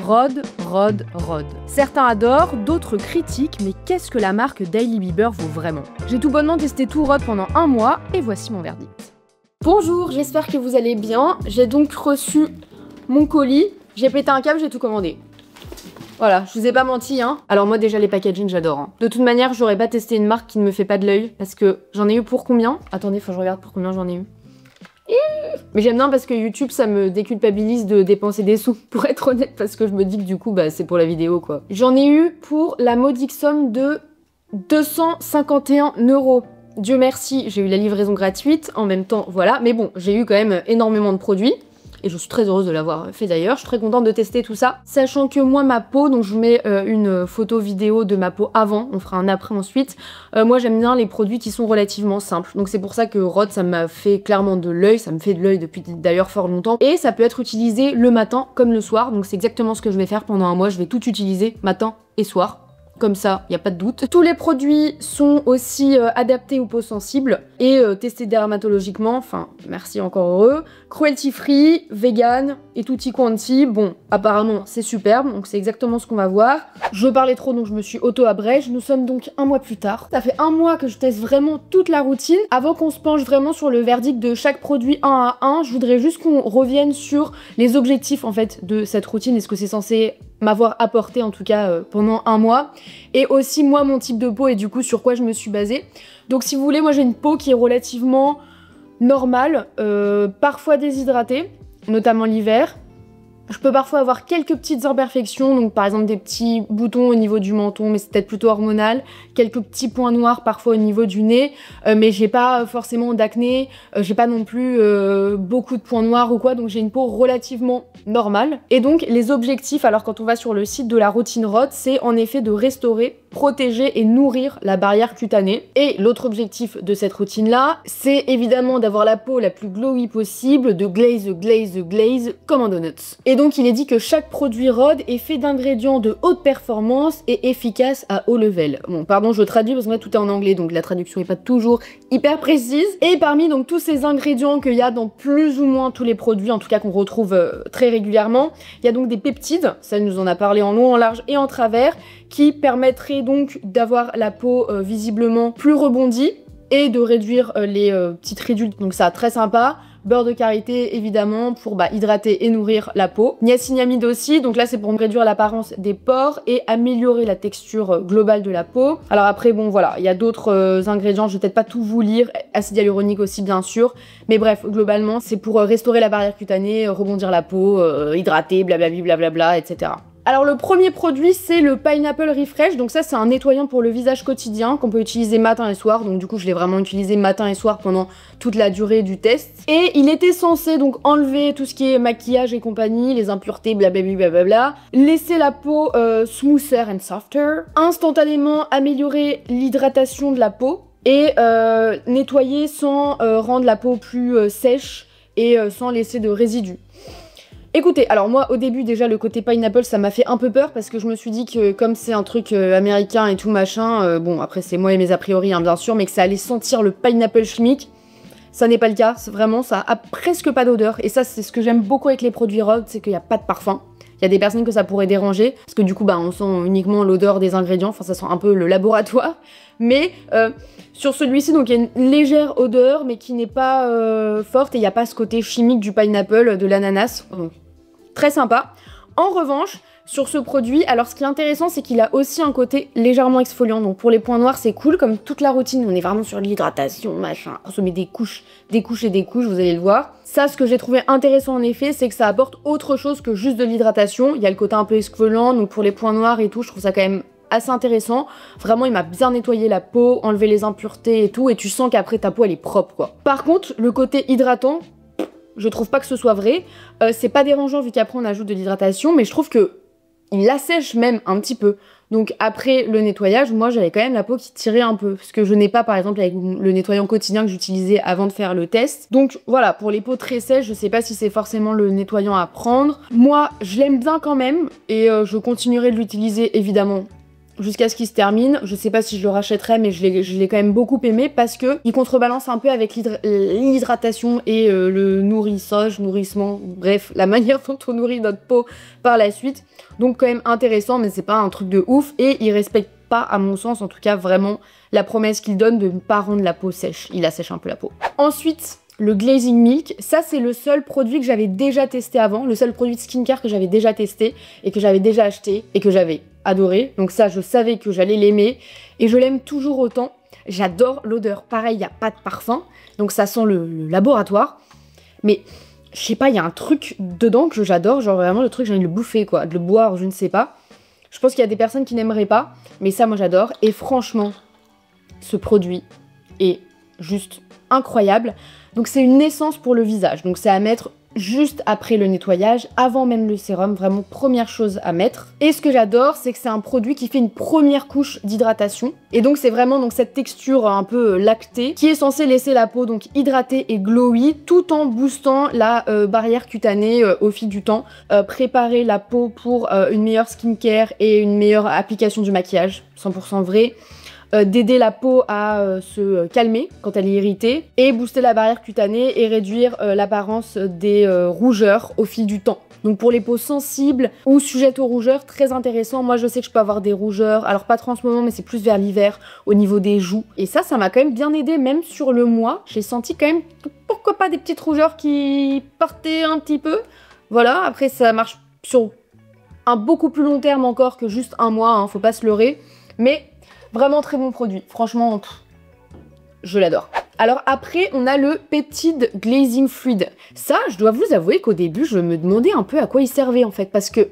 Rhode, Rhode, Rhode. Certains adorent, d'autres critiquent, mais qu'est-ce que la marque Daily Bieber vaut vraiment? J'ai tout bonnement testé tout Rhode pendant un mois, et voici mon verdict. Bonjour, j'espère que vous allez bien. J'ai donc reçu mon colis, j'ai pété un câble, j'ai tout commandé. Voilà, je vous ai pas menti, hein. Alors moi déjà les packaging j'adore, hein. De toute manière j'aurais pas testé une marque qui ne me fait pas de l'œil, parce que j'en ai eu pour combien? Attendez, faut que je regarde pour combien j'en ai eu. Mais j'aime bien parce que YouTube ça me déculpabilise de dépenser des sous, pour être honnête, parce que je me dis que du coup bah c'est pour la vidéo quoi. J'en ai eu pour la modique somme de 251 €. Dieu merci, j'ai eu la livraison gratuite, en même temps voilà, mais bon, j'ai eu quand même énormément de produits. Et je suis très heureuse de l'avoir fait d'ailleurs, je suis très contente de tester tout ça. Sachant que moi, ma peau, donc je vous mets une photo vidéo de ma peau avant, on fera un après ensuite. Moi j'aime bien les produits qui sont relativement simples. Donc c'est pour ça que Rhode, ça m'a fait clairement de l'œil, ça me fait de l'œil depuis d'ailleurs fort longtemps. Et ça peut être utilisé le matin comme le soir, donc c'est exactement ce que je vais faire pendant un mois, je vais tout utiliser matin et soir. Comme ça, il n'y a pas de doute. Tous les produits sont aussi adaptés aux peaux sensibles et testés dermatologiquement, enfin, merci encore eux. Cruelty free, vegan et tutti quanti. Bon, apparemment, c'est superbe, donc c'est exactement ce qu'on va voir. Je parlais trop, donc je me suis auto-abrège. Nous sommes donc un mois plus tard. Ça fait un mois que je teste vraiment toute la routine. Avant qu'on se penche vraiment sur le verdict de chaque produit un à un, je voudrais juste qu'on revienne sur les objectifs, en fait, de cette routine et ce que c'est censé m'avoir apporté en tout cas pendant un mois, et aussi moi mon type de peau et du coup sur quoi je me suis basée. Donc si vous voulez, moi j'ai une peau qui est relativement normale, parfois déshydratée, notamment l'hiver. Je peux parfois avoir quelques petites imperfections, donc par exemple des petits boutons au niveau du menton, mais c'est peut-être plutôt hormonal, quelques petits points noirs parfois au niveau du nez, mais j'ai pas forcément d'acné, j'ai pas non plus beaucoup de points noirs ou quoi, donc j'ai une peau relativement normale. Et donc les objectifs, alors quand on va sur le site de la routine Rhode, c'est en effet de restaurer, protéger et nourrir la barrière cutanée. Et l'autre objectif de cette routine-là, c'est évidemment d'avoir la peau la plus glowy possible, de glaze comme un donut. Et donc il est dit que chaque produit Rhode est fait d'ingrédients de haute performance et efficace à haut level. Bon, pardon, je traduis parce que moi tout est en anglais, donc la traduction n'est pas toujours hyper précise. Et parmi donc tous ces ingrédients qu'il y a dans plus ou moins tous les produits, en tout cas qu'on retrouve très régulièrement, il y a donc des peptides, ça nous en a parlé en long, en large et en travers, qui permettraient donc d'avoir la peau visiblement plus rebondie et de réduire les petites ridules, donc ça très sympa. Beurre de karité évidemment pour hydrater et nourrir la peau. Niacinamide aussi, donc là c'est pour réduire l'apparence des pores et améliorer la texture globale de la peau. Alors après bon voilà, il y a d'autres ingrédients, je vais peut-être pas tout vous lire, acide hyaluronique aussi bien sûr, mais bref globalement c'est pour restaurer la barrière cutanée, rebondir la peau, hydrater, blablabla, etc. Alors le premier produit c'est le Pineapple Refresh, donc ça c'est un nettoyant pour le visage quotidien qu'on peut utiliser matin et soir, donc du coup je l'ai vraiment utilisé matin et soir pendant toute la durée du test. Et il était censé donc enlever tout ce qui est maquillage et compagnie, les impuretés, blablabla, laisser la peau smoother and softer, instantanément améliorer l'hydratation de la peau et nettoyer sans rendre la peau plus sèche et sans laisser de résidus. Écoutez, alors moi au début déjà le côté pineapple ça m'a fait un peu peur parce que je me suis dit que comme c'est un truc américain et tout machin, bon après c'est moi et mes a priori hein, bien sûr, mais que ça allait sentir le pineapple chimique. Ça n'est pas le cas, vraiment ça a presque pas d'odeur et ça c'est ce que j'aime beaucoup avec les produits Rhode, c'est qu'il n'y a pas de parfum. Il y a des personnes que ça pourrait déranger parce que du coup on sent uniquement l'odeur des ingrédients, enfin ça sent un peu le laboratoire, mais sur celui-ci donc il y a une légère odeur mais qui n'est pas forte et il n'y a pas ce côté chimique du pineapple, de l'ananas. Très sympa. En revanche, sur ce produit, alors ce qui est intéressant, c'est qu'il a aussi un côté légèrement exfoliant. Donc pour les points noirs, c'est cool. Comme toute la routine, on est vraiment sur l'hydratation, machin. On se met des couches et des couches, vous allez le voir. Ça, ce que j'ai trouvé intéressant en effet, c'est que ça apporte autre chose que juste de l'hydratation. Il y a le côté un peu exfoliant, donc pour les points noirs et tout, je trouve ça quand même assez intéressant. Vraiment, il m'a bien nettoyé la peau, enlevé les impuretés et tout, et tu sens qu'après ta peau, elle est propre, quoi. Par contre, le côté hydratant, je trouve pas que ce soit vrai. C'est pas dérangeant vu qu'après on ajoute de l'hydratation, mais je trouve que il l'assèche même un petit peu. Donc après le nettoyage, moi j'avais quand même la peau qui tirait un peu, ce que je n'ai pas par exemple avec le nettoyant quotidien que j'utilisais avant de faire le test. Donc voilà, pour les peaux très sèches, je sais pas si c'est forcément le nettoyant à prendre. Moi je l'aime bien quand même et je continuerai de l'utiliser évidemment jusqu'à ce qu'il se termine. Je sais pas si je le rachèterai, mais je l'ai quand même beaucoup aimé parce que il contrebalance un peu avec l'hydratation et le nourrissement, bref, la manière dont on nourrit notre peau par la suite. Donc quand même intéressant, mais c'est pas un truc de ouf et il respecte pas, à mon sens, en tout cas vraiment, la promesse qu'il donne de ne pas rendre la peau sèche. Il assèche un peu la peau. Ensuite, le Glazing Milk, ça c'est le seul produit que j'avais déjà testé avant, le seul produit de skincare que j'avais déjà testé et que j'avais déjà acheté et que j'avais adoré. Donc ça, je savais que j'allais l'aimer et je l'aime toujours autant. J'adore l'odeur. Pareil, il n'y a pas de parfum, donc ça sent le laboratoire. Mais je sais pas, il y a un truc dedans que j'adore, genre vraiment le truc, j'ai envie de le bouffer quoi, de le boire, je ne sais pas. Je pense qu'il y a des personnes qui n'aimeraient pas, mais ça moi j'adore. Et franchement, ce produit est juste incroyable. Donc c'est une essence pour le visage, donc c'est à mettre juste après le nettoyage, avant même le sérum, vraiment première chose à mettre. Et ce que j'adore, c'est que c'est un produit qui fait une première couche d'hydratation. Et donc c'est vraiment donc cette texture un peu lactée qui est censée laisser la peau donc hydratée et glowy tout en boostant la barrière cutanée au fil du temps. Préparer la peau pour une meilleure skincare et une meilleure application du maquillage, 100% vrai. D'aider la peau à se calmer quand elle est irritée et booster la barrière cutanée et réduire l'apparence des rougeurs au fil du temps. Donc pour les peaux sensibles ou sujettes aux rougeurs, très intéressant. Moi je sais que je peux avoir des rougeurs, alors pas trop en ce moment mais c'est plus vers l'hiver au niveau des joues. Et ça m'a quand même bien aidé, même sur le mois. J'ai senti quand même, pourquoi pas, des petites rougeurs qui partaient un petit peu. Voilà, après ça marche sur un beaucoup plus long terme encore que juste un mois, hein, faut pas se leurrer. Mais vraiment très bon produit, franchement, je l'adore. Alors après, on a le Peptide Glazing Fluid. Ça, je dois vous avouer qu'au début, je me demandais un peu à quoi il servait en fait, parce que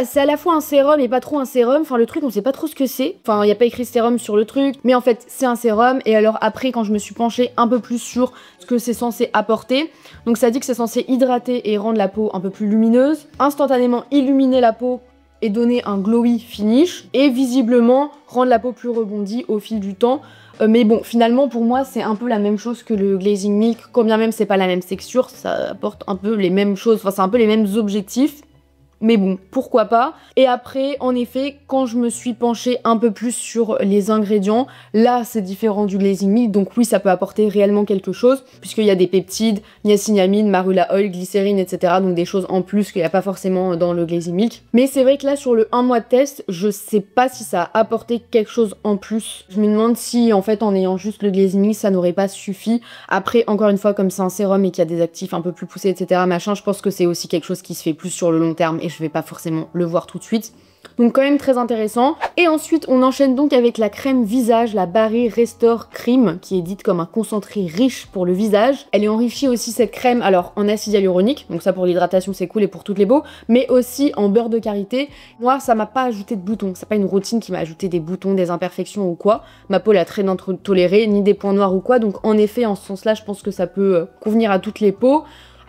c'est à la fois un sérum et pas trop un sérum. Enfin, le truc, on sait pas trop ce que c'est. Enfin, il n'y a pas écrit sérum sur le truc, mais en fait, c'est un sérum. Et alors après, quand je me suis penchée un peu plus sur ce que c'est censé apporter, donc ça dit que c'est censé hydrater et rendre la peau un peu plus lumineuse, instantanément illuminer la peau et donner un glowy finish et visiblement rendre la peau plus rebondie au fil du temps. Mais bon, finalement pour moi c'est un peu la même chose que le Glazing Milk, quand bien même c'est pas la même texture, ça apporte un peu les mêmes choses, enfin c'est un peu les mêmes objectifs. Mais bon, pourquoi pas. Et après, en effet, quand je me suis penchée un peu plus sur les ingrédients, là, c'est différent du Glazing Milk. Donc oui, ça peut apporter réellement quelque chose, puisqu'il y a des peptides, niacinamide, marula oil, glycérine, etc. Donc des choses en plus qu'il n'y a pas forcément dans le Glazing Milk. Mais c'est vrai que là, sur le 1 mois de test, je sais pas si ça a apporté quelque chose en plus. Je me demande si, en fait, en ayant juste le Glazing Milk, ça n'aurait pas suffi. Après, encore une fois, comme c'est un sérum et qu'il y a des actifs un peu plus poussés, etc., machin, je pense que c'est aussi quelque chose qui se fait plus sur le long terme. Et je vais pas forcément le voir tout de suite. Donc quand même très intéressant. Et ensuite on enchaîne donc avec la crème visage, la Barry Restore Cream, qui est dite comme un concentré riche pour le visage. Elle est enrichie aussi, cette crème, alors en acide hyaluronique, donc ça pour l'hydratation c'est cool et pour toutes les peaux, mais aussi en beurre de karité. Moi ça m'a pas ajouté de boutons, c'est pas une routine qui m'a ajouté des boutons, des imperfections ou quoi. Ma peau l'a très bien tolérée, ni des points noirs ou quoi, donc en effet en ce sens là je pense que ça peut convenir à toutes les peaux.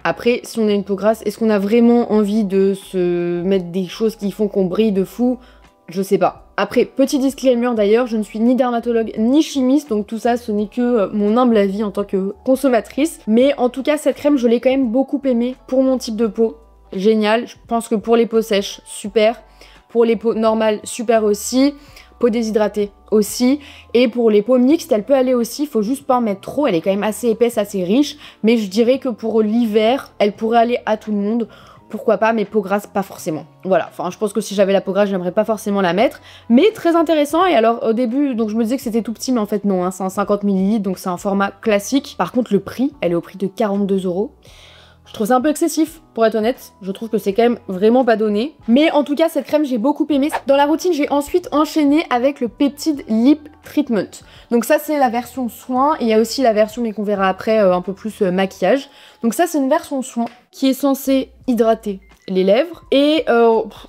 Après, si on a une peau grasse, est-ce qu'on a vraiment envie de se mettre des choses qui font qu'on brille de fou? Je sais pas. Après, petit disclaimer d'ailleurs, je ne suis ni dermatologue ni chimiste, donc tout ça, ce n'est que mon humble avis en tant que consommatrice. Mais en tout cas, cette crème, je l'ai quand même beaucoup aimée pour mon type de peau. Génial. Je pense que pour les peaux sèches, super. Pour les peaux normales, super aussi. Peau déshydratée aussi, et pour les peaux mixtes elle peut aller aussi, il faut juste pas en mettre trop, elle est quand même assez épaisse, assez riche, mais je dirais que pour l'hiver elle pourrait aller à tout le monde, pourquoi pas, mais peau grasse pas forcément. Voilà, enfin je pense que si j'avais la peau grasse j'aimerais pas forcément la mettre, mais très intéressant. Et alors au début donc je me disais que c'était tout petit, mais en fait non, hein, c'est un 50 ml, donc c'est un format classique. Par contre le prix, elle est au prix de 42 €. Je trouve ça un peu excessif, pour être honnête. Je trouve que c'est quand même vraiment pas donné. Mais en tout cas, cette crème, j'ai beaucoup aimé. Dans la routine, j'ai ensuite enchaîné avec le Peptide Lip Treatment. Donc ça, c'est la version soin. Et il y a aussi la version, mais qu'on verra après, un peu plus maquillage. Donc ça, c'est une version soin qui est censée hydrater les lèvres et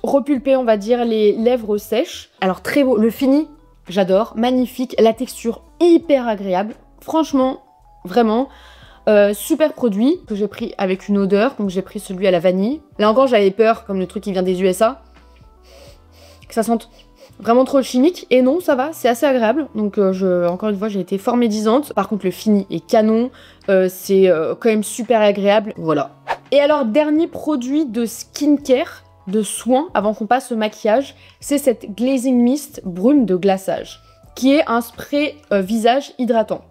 repulper, on va dire, les lèvres sèches. Alors très beau. Le fini, j'adore. Magnifique. La texture hyper agréable. Franchement, vraiment... super produit que j'ai pris avec une odeur, donc j'ai pris celui à la vanille. Là encore j'avais peur, comme le truc qui vient des USA, que ça sente vraiment trop chimique, et non ça va, c'est assez agréable, donc encore une fois j'ai été fort médisante. Par contre le fini est canon, c'est quand même super agréable, voilà. Et alors dernier produit de skincare, de soin avant qu'on passe au maquillage, c'est cette Glazing Mist brume de glaçage, qui est un spray visage hydratant.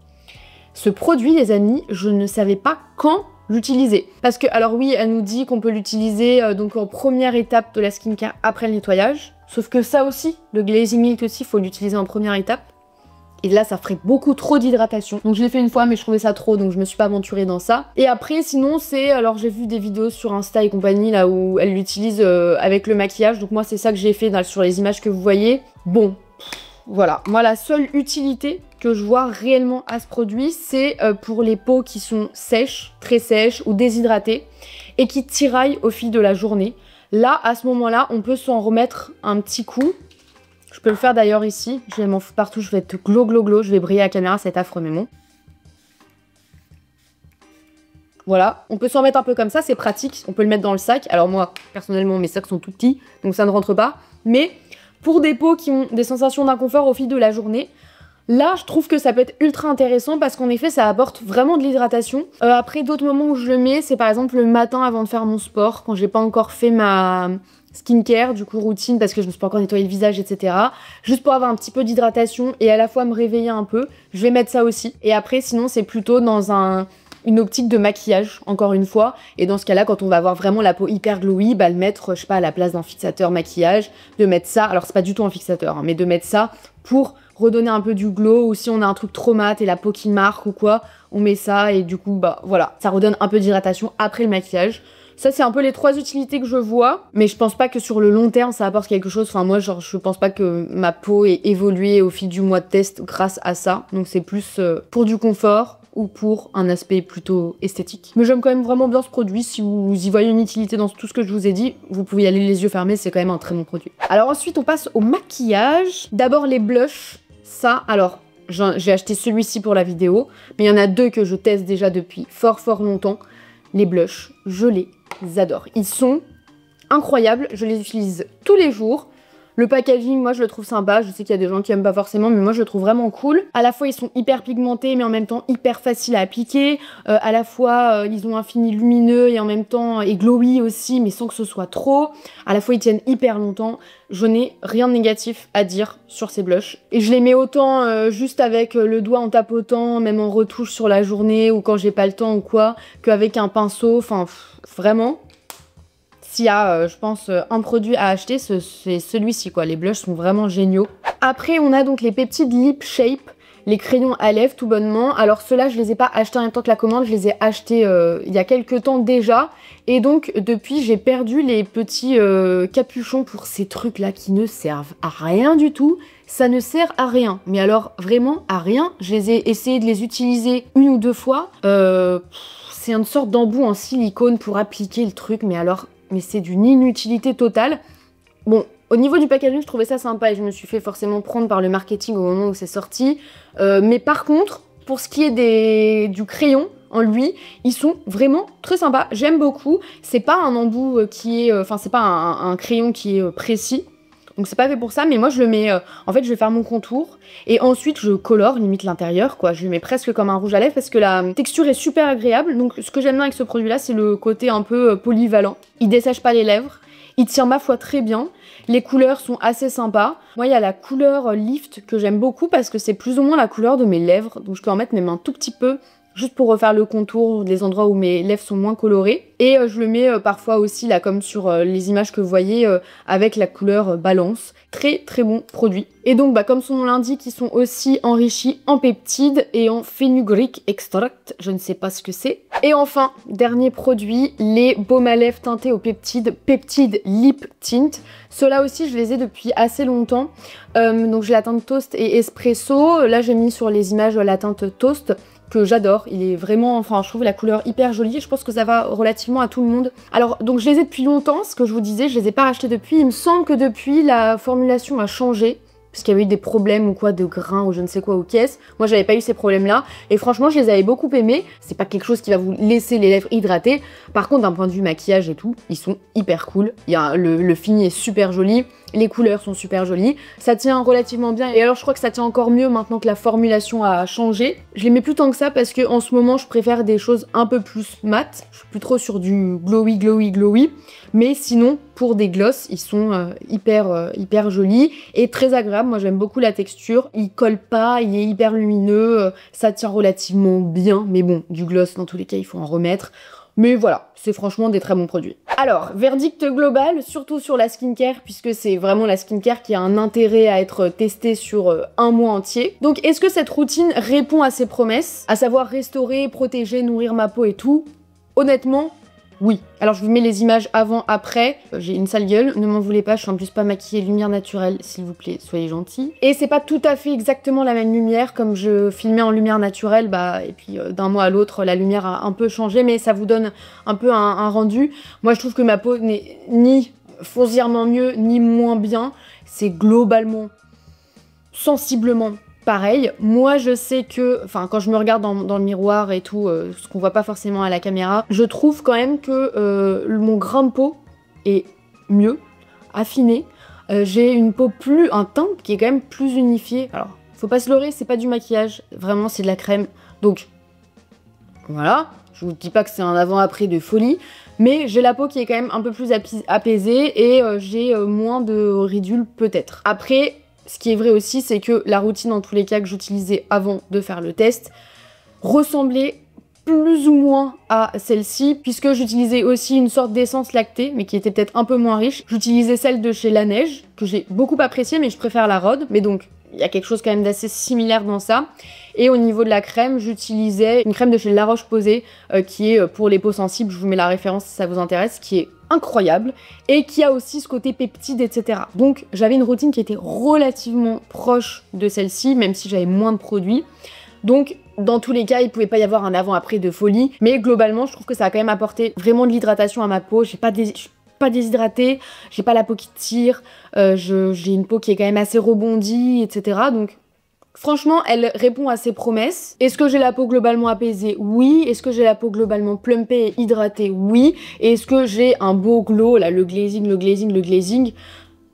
Ce produit, les amis, je ne savais pas quand l'utiliser. Parce que, alors oui, elle nous dit qu'on peut l'utiliser donc en première étape de la skincare après le nettoyage. Sauf que ça aussi, le Glazing Milk aussi, il faut l'utiliser en première étape. Et là, ça ferait beaucoup trop d'hydratation. Donc je l'ai fait une fois, mais je trouvais ça trop, donc je me suis pas aventurée dans ça. Et après, sinon, c'est... Alors j'ai vu des vidéos sur Insta et compagnie, là, où elle l'utilise avec le maquillage. Donc moi, c'est ça que j'ai fait sur les images que vous voyez. Bon, voilà. Moi, la seule utilité que je vois réellement à ce produit, c'est pour les peaux qui sont sèches, très sèches ou déshydratées, et qui tiraillent au fil de la journée. Là, à ce moment-là, on peut s'en remettre un petit coup. Je peux le faire d'ailleurs ici, je vais m'en foutre partout, je vais être glow glow glow, je vais briller à la caméra, c'est affreux mais bon. Voilà, on peut s'en mettre un peu comme ça, c'est pratique, on peut le mettre dans le sac. Alors moi, personnellement, mes sacs sont tout petits, donc ça ne rentre pas. Mais pour des peaux qui ont des sensations d'inconfort au fil de la journée, là, je trouve que ça peut être ultra intéressant parce qu'en effet, ça apporte vraiment de l'hydratation. Après, d'autres moments où je le mets, c'est par exemple le matin avant de faire mon sport, quand j'ai pas encore fait ma skincare, du coup routine, parce que je me suis pas encore nettoyé le visage, etc. Juste pour avoir un petit peu d'hydratation et à la fois me réveiller un peu, je vais mettre ça aussi. Et après, sinon, c'est plutôt dans une optique de maquillage, encore une fois. Et dans ce cas-là, quand on va avoir vraiment la peau hyper glowy, bah le mettre, je sais pas, à la place d'un fixateur maquillage, de mettre ça, alors c'est pas du tout un fixateur, hein, mais de mettre ça pour redonner un peu du glow, ou si on a un truc trop mat et la peau qui marque ou quoi, on met ça et du coup, bah voilà, ça redonne un peu d'hydratation après le maquillage. Ça, c'est un peu les 3 utilités que je vois, mais je pense pas que sur le long terme, ça apporte quelque chose. Enfin, moi, genre, je pense pas que ma peau ait évolué au fil du mois de test grâce à ça. Donc, c'est plus pour du confort ou pour un aspect plutôt esthétique. Mais j'aime quand même vraiment bien ce produit. Si vous y voyez une utilité dans tout ce que je vous ai dit, vous pouvez y aller les yeux fermés, c'est quand même un très bon produit. Alors ensuite, on passe au maquillage. D'abord, les blushs. Ça, alors, j'ai acheté celui-ci pour la vidéo, mais il y en a 2 que je teste déjà depuis fort longtemps. Les blushs, je les adore. Ils sont incroyables, je les utilise tous les jours. Le packaging, moi je le trouve sympa, je sais qu'il y a des gens qui aiment pas forcément, mais moi je le trouve vraiment cool. À la fois ils sont hyper pigmentés, mais en même temps hyper faciles à appliquer. À la fois ils ont un fini lumineux et en même temps et glowy aussi, mais sans que ce soit trop. À la fois ils tiennent hyper longtemps. Je n'ai rien de négatif à dire sur ces blushs. Et je les mets autant juste avec le doigt en tapotant, même en retouche sur la journée ou quand j'ai pas le temps ou quoi, qu'avec un pinceau. Enfin, vraiment. S'il y a, je pense, un produit à acheter, c'est celui-ci, quoi. Les blushs sont vraiment géniaux. Après, on a donc les Peptide Lip Shape, les crayons à lèvres, tout bonnement. Alors, ceux-là, je les ai pas achetés en même temps que la commande, je les ai achetés il y a quelques temps déjà. Et donc, depuis, j'ai perdu les petits capuchons pour ces trucs-là qui ne servent à rien du tout. Ça ne sert à rien, mais alors, vraiment à rien. Je les ai essayé de les utiliser 1 ou 2 fois. C'est une sorte d'embout en silicone pour appliquer le truc, mais alors... mais c'est d'une inutilité totale. Bon, au niveau du packaging, je trouvais ça sympa et je me suis fait forcément prendre par le marketing au moment où c'est sorti. Mais par contre, pour ce qui est du crayon en lui, ils sont vraiment très sympas. J'aime beaucoup. C'est pas un embout qui est... Enfin, c'est pas un crayon qui est précis. Donc c'est pas fait pour ça, mais moi je le mets... en fait, je vais faire mon contour et ensuite je colore limite l'intérieur, quoi. Je le mets presque comme un rouge à lèvres parce que la texture est super agréable. Donc ce que j'aime bien avec ce produit-là, c'est le côté un peu polyvalent. Il dessèche pas les lèvres, il tient ma foi très bien. Les couleurs sont assez sympas. Moi, il y a la couleur Lift que j'aime beaucoup parce que c'est plus ou moins la couleur de mes lèvres. Donc je peux en mettre même un tout petit peu, juste pour refaire le contour des endroits où mes lèvres sont moins colorées. Et je le mets parfois aussi, là, comme sur les images que vous voyez, avec la couleur Balance. Très très bon produit. Et donc, bah, comme son nom l'indique, ils sont aussi enrichis en peptides et en fenugrec extract. Je ne sais pas ce que c'est. Et enfin, dernier produit, les baumes à lèvres teintés aux peptides, Peptide Lip Tint. Ceux-là aussi, je les ai depuis assez longtemps. Donc j'ai la teinte Toast et Espresso. Là, j'ai mis sur les images la teinte Toast, que j'adore. Il est vraiment, enfin, je trouve la couleur hyper jolie. Je pense que ça va relativement à tout le monde. Alors, donc je les ai depuis longtemps, ce que je vous disais, je les ai pas rachetés depuis. Il me semble que depuis, la formulation a changé, parce qu'il y avait eu des problèmes ou quoi, de grains ou je ne sais quoi, ou qu'est-ce. Moi, j'avais pas eu ces problèmes-là. Et franchement, je les avais beaucoup aimés. C'est pas quelque chose qui va vous laisser les lèvres hydratées. Par contre, d'un point de vue maquillage et tout, ils sont hyper cool. Il y a le fini est super joli. Les couleurs sont super jolies, ça tient relativement bien et alors je crois que ça tient encore mieux maintenant que la formulation a changé. Je les mets plus tant que ça parce que en ce moment je préfère des choses un peu plus mat. Je suis plus trop sur du glowy, mais sinon pour des glosses, ils sont hyper jolis et très agréables. Moi j'aime beaucoup la texture, il colle pas, il est hyper lumineux, ça tient relativement bien, mais bon, du gloss dans tous les cas il faut en remettre. Mais voilà, c'est franchement des très bons produits. Alors, verdict global, surtout sur la skincare, puisque c'est vraiment la skincare qui a un intérêt à être testée sur un mois entier. Donc, est-ce que cette routine répond à ses promesses, à savoir restaurer, protéger, nourrir ma peau et tout? Honnêtement, oui. Alors je vous mets les images avant, après. J'ai une sale gueule, ne m'en voulez pas, je suis en plus pas maquillée lumière naturelle, s'il vous plaît, soyez gentils. Et c'est pas tout à fait exactement la même lumière, comme je filmais en lumière naturelle, et puis d'un mois à l'autre, la lumière a un peu changé, mais ça vous donne un peu un rendu. Moi je trouve que ma peau n'est ni foncièrement mieux, ni moins bien. C'est globalement, sensiblement pareil. Moi je sais que, enfin quand je me regarde dans le miroir et tout, ce qu'on voit pas forcément à la caméra, je trouve quand même que mon grain de peau est mieux, affiné. J'ai une peau un teint qui est quand même plus unifié. Alors faut pas se leurrer, c'est pas du maquillage, vraiment c'est de la crème. Donc voilà, je vous dis pas que c'est un avant-après de folie, mais j'ai la peau qui est quand même un peu plus apaisée et j'ai moins de ridules peut-être. Après, ce qui est vrai aussi, c'est que la routine, dans tous les cas, que j'utilisais avant de faire le test, ressemblait plus ou moins à celle-ci, puisque j'utilisais aussi une sorte d'essence lactée, mais qui était peut-être un peu moins riche. J'utilisais celle de chez Laneige, que j'ai beaucoup appréciée, mais je préfère la Rhode. Mais donc, il y a quelque chose quand même d'assez similaire dans ça. Et au niveau de la crème, j'utilisais une crème de chez La Roche-Posay, qui est pour les peaux sensibles, je vous mets la référence si ça vous intéresse, qui est incroyable, et qui a aussi ce côté peptide, etc. Donc j'avais une routine qui était relativement proche de celle-ci, même si j'avais moins de produits. Donc dans tous les cas, il pouvait pas y avoir un avant-après de folie, mais globalement, je trouve que ça a quand même apporté vraiment de l'hydratation à ma peau. Je suis pas déshydratée, j'ai pas la peau qui tire, j'ai une peau qui est quand même assez rebondie, etc. Donc franchement, elle répond à ses promesses. Est-ce que j'ai la peau globalement apaisée? Oui. Est-ce que j'ai la peau globalement plumpée et hydratée? Oui. Et est-ce que j'ai un beau glow, là, le glazing?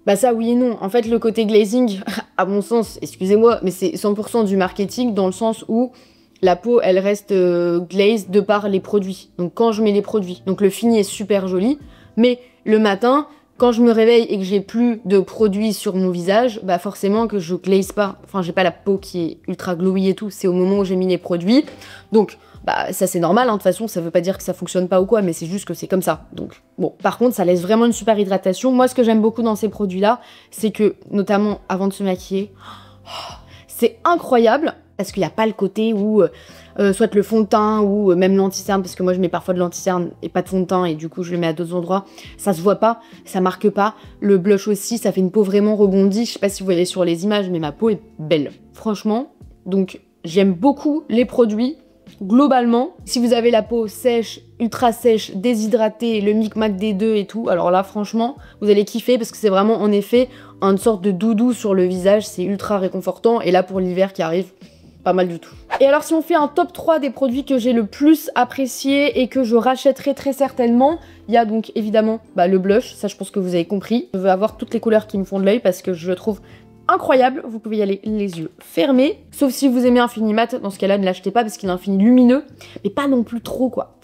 Bah ça, oui et non. En fait, le côté glazing, à mon sens, excusez-moi, mais c'est 100% du marketing dans le sens où la peau, elle reste glaze de par les produits. Donc quand je mets les produits. Donc le fini est super joli, mais le matin, quand je me réveille et que j'ai plus de produits sur mon visage, bah forcément que je glaze pas. Enfin, j'ai pas la peau qui est ultra glowy et tout, c'est au moment où j'ai mis les produits. Donc, bah ça c'est normal, hein. De toute façon, ça veut pas dire que ça fonctionne pas ou quoi, mais c'est juste que c'est comme ça. Donc, bon. Par contre, ça laisse vraiment une super hydratation. Moi, ce que j'aime beaucoup dans ces produits-là, c'est que, notamment avant de se maquiller, c'est incroyable, parce qu'il n'y a pas le côté où... soit le fond de teint ou même l'anti-cerne, parce que moi je mets parfois de l'anti-cerne et pas de fond de teint et du coup je le mets à d'autres endroits, ça se voit pas, ça marque pas. Le blush aussi, ça fait une peau vraiment rebondie, je sais pas si vous voyez sur les images, mais ma peau est belle, franchement. Donc j'aime beaucoup les produits, globalement. Si vous avez la peau sèche, ultra sèche, déshydratée, le micmac des deux et tout, alors là franchement, vous allez kiffer parce que c'est vraiment en effet une sorte de doudou sur le visage, c'est ultra réconfortant et là pour l'hiver qui arrive, pas mal du tout. Et alors si on fait un top 3 des produits que j'ai le plus apprécié et que je rachèterai très certainement, il y a donc évidemment le blush, ça je pense que vous avez compris. Je veux avoir toutes les couleurs qui me font de l'œil parce que je le trouve incroyable, vous pouvez y aller les yeux fermés. Sauf si vous aimez Infini Mat, dans ce cas-là ne l'achetez pas parce qu'il est infini lumineux, mais pas non plus trop quoi.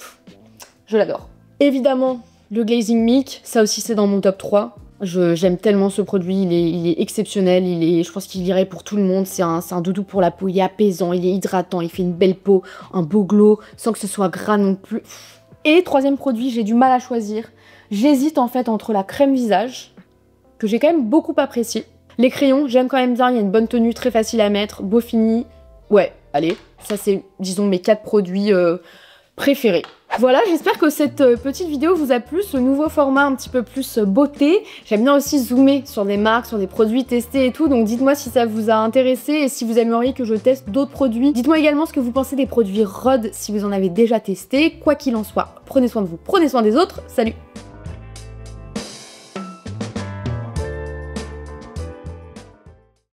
Je l'adore. Évidemment le Glazing Milk, ça aussi c'est dans mon top 3. J'aime tellement ce produit, il est exceptionnel, je pense qu'il irait pour tout le monde, c'est un doudou pour la peau, il est apaisant, il est hydratant, il fait une belle peau, un beau glow, sans que ce soit gras non plus. Et troisième produit, j'ai du mal à choisir. J'hésite en fait entre la crème visage, que j'ai quand même beaucoup apprécié. Les crayons, j'aime quand même bien, il y a une bonne tenue, très facile à mettre, beau fini. Ouais, allez, ça c'est, disons, mes 4 produits préférés. Voilà, j'espère que cette petite vidéo vous a plu, ce nouveau format un petit peu plus beauté. J'aime bien aussi zoomer sur des marques, sur des produits testés et tout, donc dites-moi si ça vous a intéressé et si vous aimeriez que je teste d'autres produits. Dites-moi également ce que vous pensez des produits Rhode si vous en avez déjà testé. Quoi qu'il en soit, prenez soin de vous, prenez soin des autres, salut!